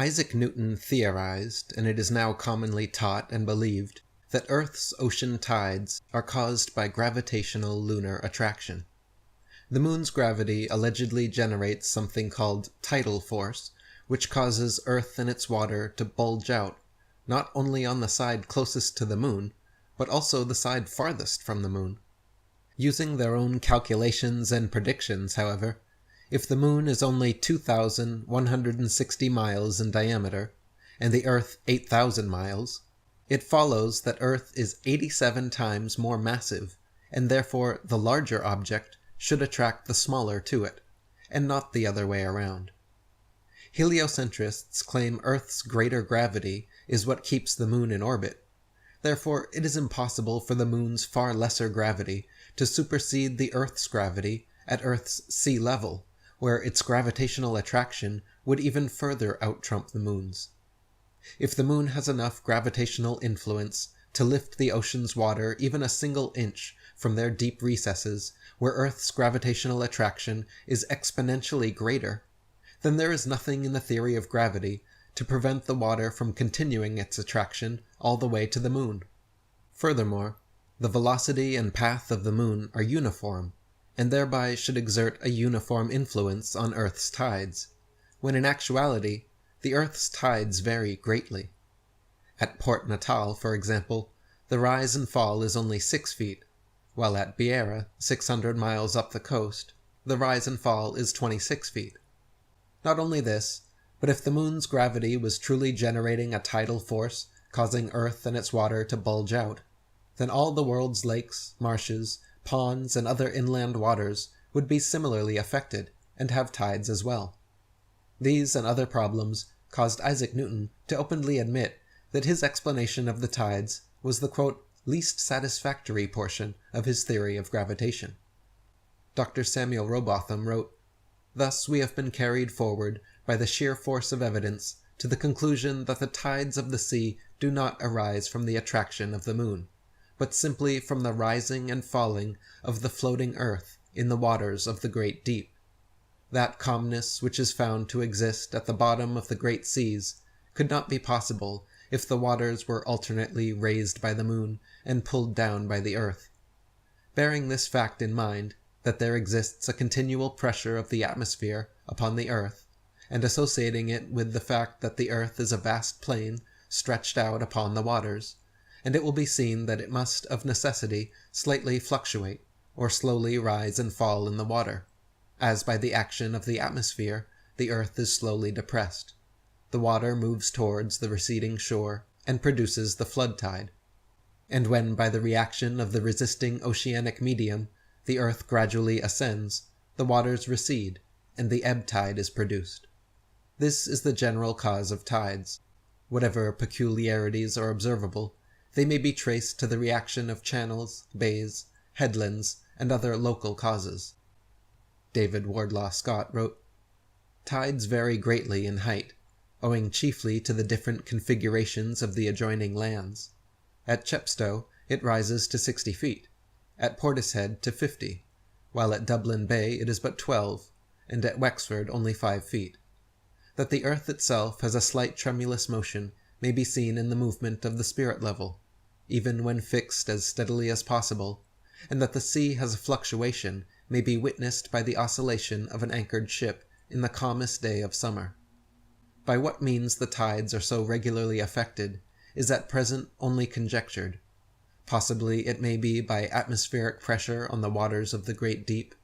Isaac Newton theorized, and it is now commonly taught and believed, that Earth's ocean tides are caused by gravitational lunar attraction. The moon's gravity allegedly generates something called tidal force, which causes Earth and its water to bulge out, not only on the side closest to the moon, but also the side farthest from the moon. Using their own calculations and predictions, however, if the moon is only 2,160 miles in diameter, and the Earth 8,000 miles, it follows that Earth is 87 times more massive, and therefore the larger object should attract the smaller to it, and not the other way around. Heliocentrists claim Earth's greater gravity is what keeps the moon in orbit. Therefore, it is impossible for the moon's far lesser gravity to supersede the Earth's gravity at Earth's sea level, where its gravitational attraction would even further out-trump the moon's. If the moon has enough gravitational influence to lift the ocean's water even a single inch from their deep recesses, where Earth's gravitational attraction is exponentially greater, then there is nothing in the theory of gravity to prevent the water from continuing its attraction all the way to the moon. Furthermore, the velocity and path of the moon are uniform, and thereby should exert a uniform influence on Earth's tides, when in actuality, the Earth's tides vary greatly. At Port Natal, for example, the rise and fall is only 6 feet, while at Beira, 600 miles up the coast, the rise and fall is 26 feet. Not only this, but if the moon's gravity was truly generating a tidal force causing Earth and its water to bulge out, then all the world's lakes, marshes, ponds, and other inland waters would be similarly affected and have tides as well. These and other problems caused Isaac Newton to openly admit that his explanation of the tides was the, quote, least satisfactory portion of his theory of gravitation. Dr. Samuel Rowbotham wrote, "Thus we have been carried forward by the sheer force of evidence to the conclusion that the tides of the sea do not arise from the attraction of the moon, but simply from the rising and falling of the floating earth in the waters of the great deep. That calmness which is found to exist at the bottom of the great seas could not be possible if the waters were alternately raised by the moon and pulled down by the earth. Bearing this fact in mind, that there exists a continual pressure of the atmosphere upon the earth, and associating it with the fact that the earth is a vast plain stretched out upon the waters, and it will be seen that it must of necessity slightly fluctuate, or slowly rise and fall in the water, as by the action of the atmosphere the earth is slowly depressed. The water moves towards the receding shore, and produces the flood tide. And when by the reaction of the resisting oceanic medium the earth gradually ascends, the waters recede, and the ebb tide is produced. This is the general cause of tides. Whatever peculiarities are observable, they may be traced to the reaction of channels, bays, headlands, and other local causes." David Wardlaw Scott wrote, "Tides vary greatly in height, owing chiefly to the different configurations of the adjoining lands. At Chepstow it rises to 60 feet, at Portishead to 50, while at Dublin Bay it is but 12, and at Wexford only 5 feet. That the earth itself has a slight tremulous motion may be seen in the movement of the spirit level, even when fixed as steadily as possible, and that the sea has a fluctuation may be witnessed by the oscillation of an anchored ship in the calmest day of summer. By what means the tides are so regularly affected is at present only conjectured. Possibly it may be by atmospheric pressure on the waters of the great deep,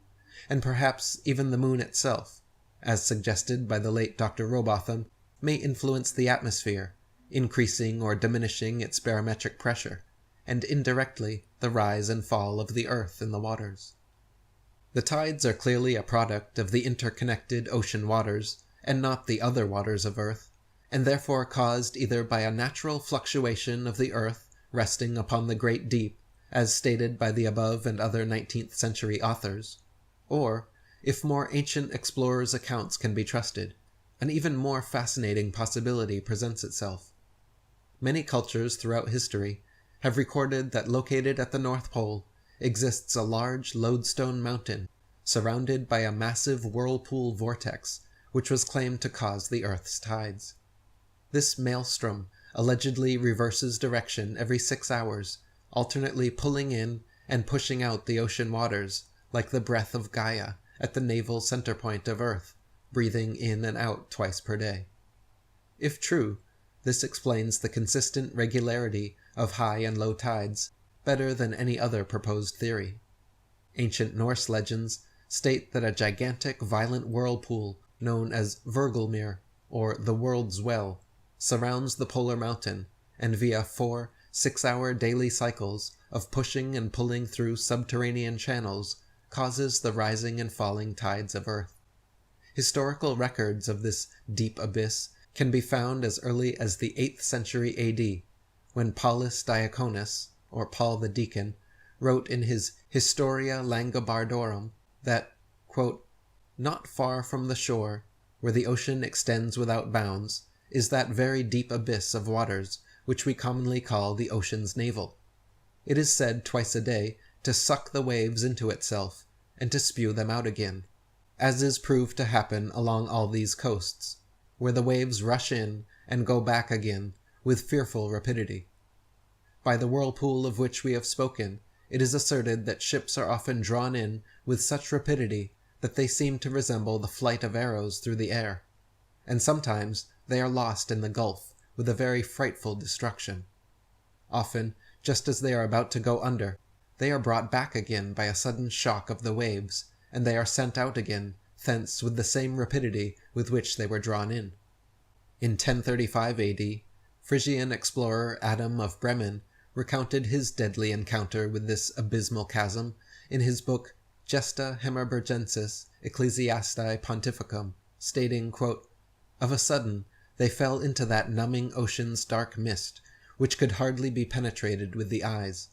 and perhaps even the moon itself, as suggested by the late Dr. Rowbotham, may influence the atmosphere, increasing or diminishing its barometric pressure, and indirectly the rise and fall of the earth in the waters. The tides are clearly a product of the interconnected ocean waters, and not the other waters of earth, and therefore caused either by a natural fluctuation of the earth resting upon the great deep, as stated by the above and other 19th century authors, or, if more ancient explorers' accounts can be trusted, an even more fascinating possibility presents itself. Many cultures throughout history have recorded that located at the North Pole exists a large lodestone mountain surrounded by a massive whirlpool vortex which was claimed to cause the Earth's tides. This maelstrom allegedly reverses direction every 6 hours, alternately pulling in and pushing out the ocean waters, like the breath of Gaia at the naval center point of Earth, breathing in and out twice per day. If true, this explains the consistent regularity of high and low tides better than any other proposed theory. Ancient Norse legends state that a gigantic violent whirlpool known as Hvergelmir, or the World's Well, surrounds the polar mountain, and via 4 6-hour daily cycles of pushing and pulling through subterranean channels causes the rising and falling tides of Earth. Historical records of this deep abyss can be found as early as the 8th century AD, when Paulus Diaconus, or Paul the Deacon, wrote in his Historia Langobardorum that, quote, "Not far from the shore, where the ocean extends without bounds, is that very deep abyss of waters which we commonly call the ocean's navel. It is said twice a day to suck the waves into itself, and to spew them out again, as is proved to happen along all these coasts, where the waves rush in and go back again with fearful rapidity. By the whirlpool of which we have spoken, it is asserted that ships are often drawn in with such rapidity that they seem to resemble the flight of arrows through the air, and sometimes they are lost in the gulf with a very frightful destruction. Often, just as they are about to go under, they are brought back again by a sudden shock of the waves, and they are sent out again thence with the same rapidity with which they were drawn in. In 1035 AD, Frisian explorer Adam of Bremen recounted his deadly encounter with this abysmal chasm in his book Gesta Hemerbergensis Ecclesiastiae Pontificum, stating, quote, "Of a sudden they fell into that numbing ocean's dark mist, which could hardly be penetrated with the eyes.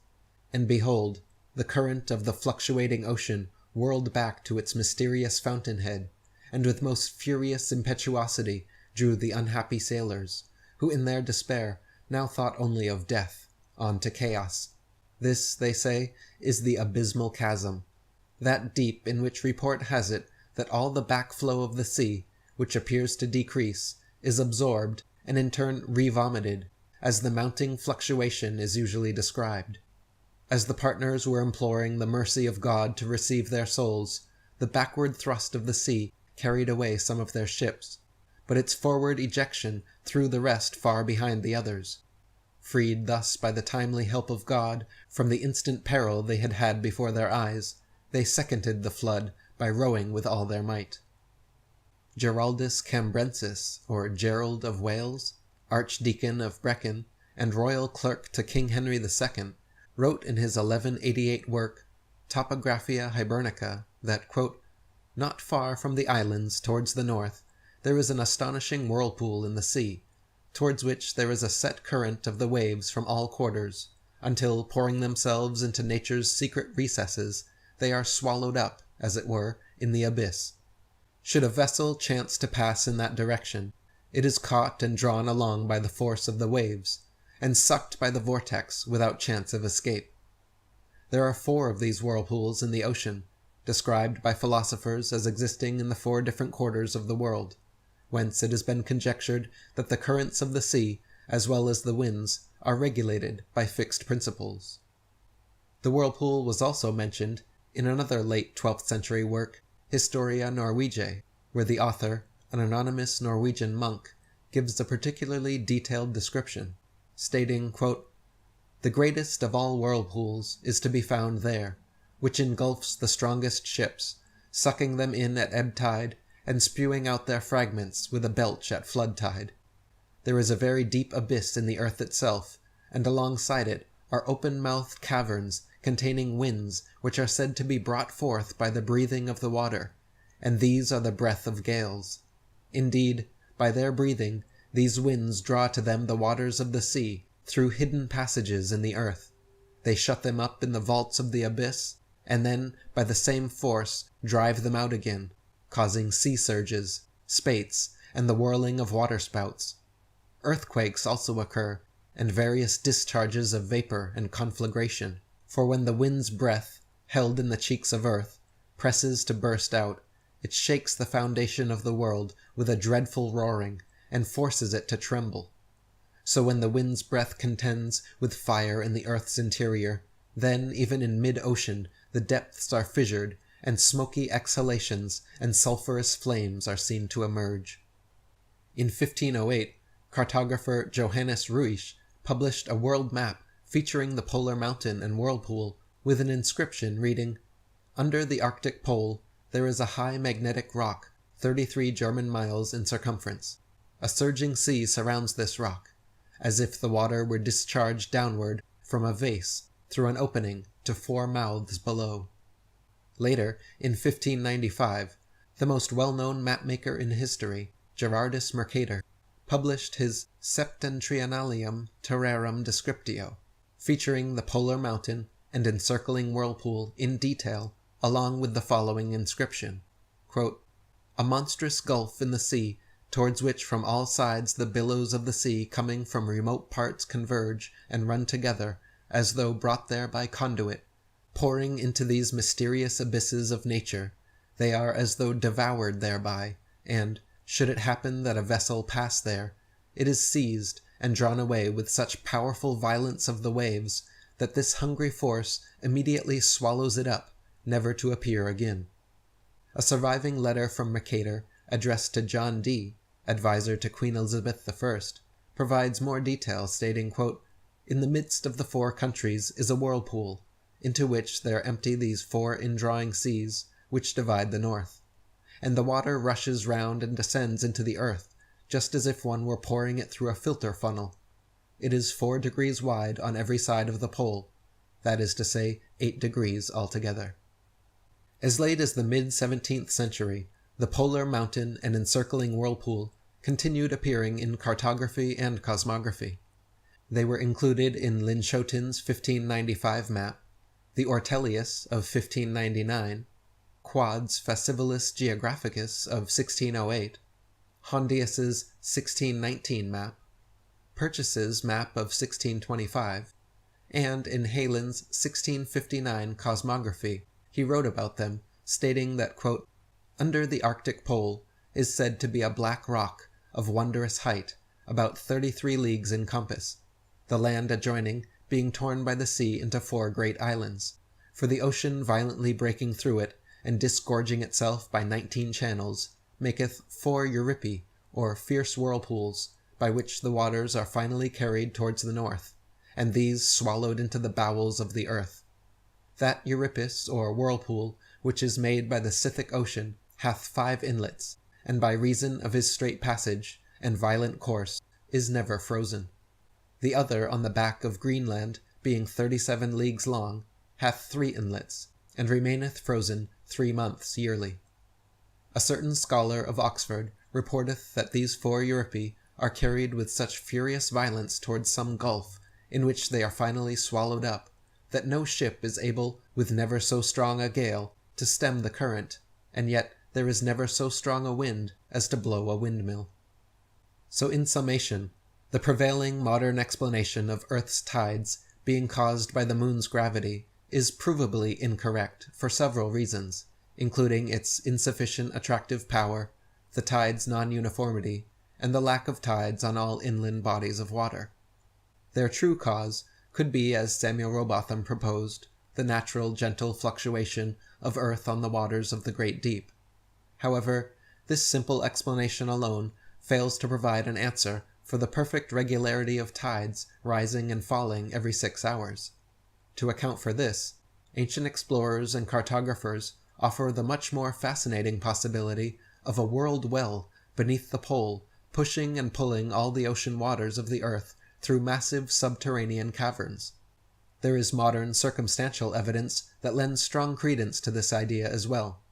And behold, the current of the fluctuating ocean whirled back to its mysterious fountainhead, and with most furious impetuosity drew the unhappy sailors, who in their despair now thought only of death, on to chaos. This, they say, is the abysmal chasm, that deep in which report has it that all the backflow of the sea, which appears to decrease, is absorbed and in turn revomited, as the mounting fluctuation is usually described. As the partners were imploring the mercy of God to receive their souls, the backward thrust of the sea carried away some of their ships, but its forward ejection threw the rest far behind the others. Freed thus by the timely help of God from the instant peril they had had before their eyes, they seconded the flood by rowing with all their might." Geraldus Cambrensis, or Gerald of Wales, Archdeacon of Brecon, and royal clerk to King Henry II, wrote in his 1188 work, Topographia Hibernica, that, quote, "Not far from the islands towards the north, there is an astonishing whirlpool in the sea, towards which there is a set current of the waves from all quarters, until, pouring themselves into nature's secret recesses, they are swallowed up, as it were, in the abyss. Should a vessel chance to pass in that direction, it is caught and drawn along by the force of the waves, and sucked by the vortex without chance of escape. There are 4 of these whirlpools in the ocean, described by philosophers as existing in the 4 different quarters of the world, whence it has been conjectured that the currents of the sea, as well as the winds, are regulated by fixed principles." The whirlpool was also mentioned in another late 12th century work, Historia Norwegiae, where the author, an anonymous Norwegian monk, gives a particularly detailed description, stating, quote, "The greatest of all whirlpools is to be found there, which engulfs the strongest ships, sucking them in at ebb tide, and spewing out their fragments with a belch at flood tide. There is a very deep abyss in the earth itself, and alongside it are open-mouthed caverns containing winds which are said to be brought forth by the breathing of the water, and these are the breath of gales. Indeed, by their breathing, these winds draw to them the waters of the sea through hidden passages in the earth. They shut them up in the vaults of the abyss, and then, by the same force, drive them out again, causing sea surges, spates, and the whirling of waterspouts. Earthquakes also occur, and various discharges of vapor and conflagration, for when the wind's breath, held in the cheeks of earth, presses to burst out, it shakes the foundation of the world with a dreadful roaring, and forces it to tremble. So when the wind's breath contends with fire in the earth's interior, then even in mid-ocean the depths are fissured, and smoky exhalations and sulphurous flames are seen to emerge. In 1508, cartographer Johannes Ruisch published a world map featuring the polar mountain and whirlpool with an inscription reading, "Under the Arctic Pole there is a high magnetic rock, 33 German miles in circumference. A surging sea surrounds this rock, as if the water were discharged downward from a vase through an opening to 4 mouths below." Later, in 1595, the most well-known mapmaker in history, Gerardus Mercator, published his Septentrionalium Terrarum Descriptio, featuring the polar mountain and encircling whirlpool in detail, along with the following inscription, quote, "A monstrous gulf in the sea, towards which from all sides the billows of the sea coming from remote parts converge and run together, as though brought there by conduit, pouring into these mysterious abysses of nature, they are as though devoured thereby, and, should it happen that a vessel pass there, it is seized and drawn away with such powerful violence of the waves, that this hungry force immediately swallows it up, never to appear again." A surviving letter from Mercator, addressed to John Dee, advisor to Queen Elizabeth I, provides more detail, stating, quote, "In the midst of the 4 countries is a whirlpool, into which there empty these 4 indrawing seas, which divide the north. And the water rushes round and descends into the earth, just as if one were pouring it through a filter funnel. It is 4 degrees wide on every side of the pole, that is to say, 8 degrees altogether." As late as the mid-17th century, the polar mountain and encircling whirlpool continued appearing in cartography and cosmography. They were included in Linschoten's 1595 map, the Ortelius of 1599, Quad's Fasciculus Geographicus of 1608, Hondius's 1619 map, Purchas's map of 1625, and in Heylyn's 1659 cosmography he wrote about them, stating that, quote, "Under the Arctic Pole is said to be a black rock of wondrous height, about 33 leagues in compass, the land adjoining being torn by the sea into 4 great islands, for the ocean violently breaking through it and disgorging itself by 19 channels, maketh 4 Euripi, or fierce whirlpools, by which the waters are finally carried towards the north, and these swallowed into the bowels of the earth. That Euripus, or whirlpool, which is made by the Scythic Ocean, hath 5 inlets, and by reason of his straight passage and violent course is never frozen. The other on the back of Greenland, being 37 leagues long, hath 3 inlets, and remaineth frozen 3 months yearly. A certain scholar of Oxford reporteth that these 4 Euripi are carried with such furious violence towards some gulf, in which they are finally swallowed up, that no ship is able, with never so strong a gale, to stem the current, and yet there is never so strong a wind as to blow a windmill. So in summation, the prevailing modern explanation of Earth's tides being caused by the moon's gravity is provably incorrect for several reasons, including its insufficient attractive power, the tide's non-uniformity, and the lack of tides on all inland bodies of water. Their true cause could be, as Samuel Rowbotham proposed, the natural gentle fluctuation of Earth on the waters of the great deep. However, this simple explanation alone fails to provide an answer for the perfect regularity of tides rising and falling every 6 hours. To account for this, ancient explorers and cartographers offer the much more fascinating possibility of a world well beneath the pole, pushing and pulling all the ocean waters of the earth through massive subterranean caverns. There is modern circumstantial evidence that lends strong credence to this idea as well.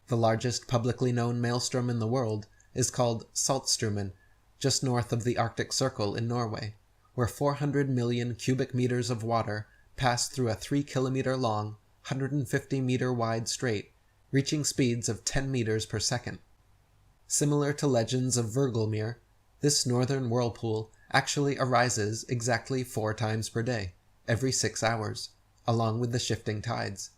The largest publicly known maelstrom in the world is called Saltstraumen, just north of the Arctic Circle in Norway, where 400 million cubic meters of water pass through a 3-kilometer long, 150-meter wide strait, reaching speeds of 10 meters per second. Similar to legends of Virgelmere, this northern whirlpool actually arises exactly 4 times per day, every 6 hours, along with the shifting tides.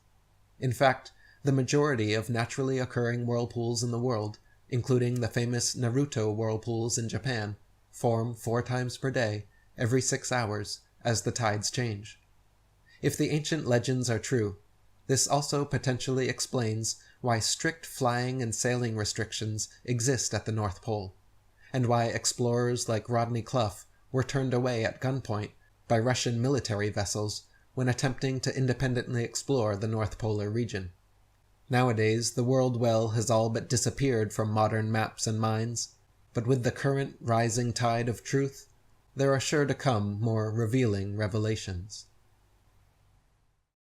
In fact, the majority of naturally occurring whirlpools in the world including the famous Naruto whirlpools in Japan, form 4 times per day, every 6 hours, as the tides change. If the ancient legends are true, this also potentially explains why strict flying and sailing restrictions exist at the North Pole, and why explorers like Rodney Clough were turned away at gunpoint by Russian military vessels when attempting to independently explore the North Polar region. Nowadays, the world well has all but disappeared from modern maps and minds, but with the current rising tide of truth, there are sure to come more revealing revelations.